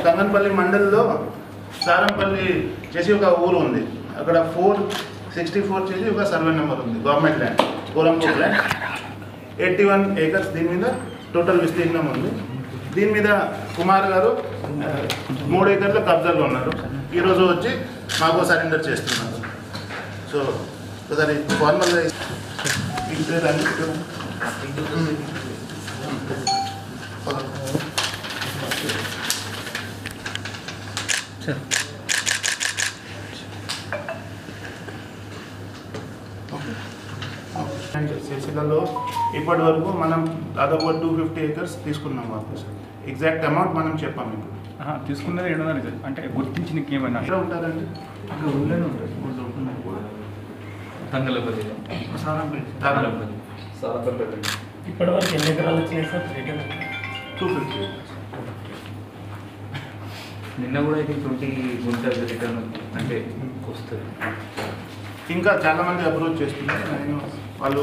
కంగన్పల్లి మండలిలో సారంపల్లి చేసి ఒక ఊరు ఉంది. అక్కడ 464 చేసి ఒక సర్వే నెంబర్ ఉంది. Government land, కోలంపూర్ land, 81 acres. దీని మీద టోటల్ విస్తీర్ణం ఉంది. దీని మీద కుమార్ గారు 3 acres కబ్జాలో ఉన్నారు. ఈరోజు వచ్చి మాకు సరెండర్ చేస్తున్నారు. సో ఒకసారి ఫార్మల్గా సిరిసిల్లలో ఇప్పటి వరకు మనం దాదాపు 250 acres తీసుకున్నాం వాపస్. ఎగ్జాక్ట్ అమౌంట్ మనం చెప్పాము. ఇప్పుడు తీసుకున్నది 700 అంటే గుర్తించి నీకు ఏమన్నా ఎక్కడ ఉంటారండి? ఊళ్ళోనే ఉంటుంది. తంగలపల్లి ఇప్పటివరకు ఎన్ని ఎకరాలు వచ్చినాయి సార్? 250. నిన్న కూడా అయితే 20 గుంటలు రిటర్న్ అంటే వస్తుంది. ఇంకా చాలామంది అప్రోచ్ చేస్తున్నారు. వాళ్ళు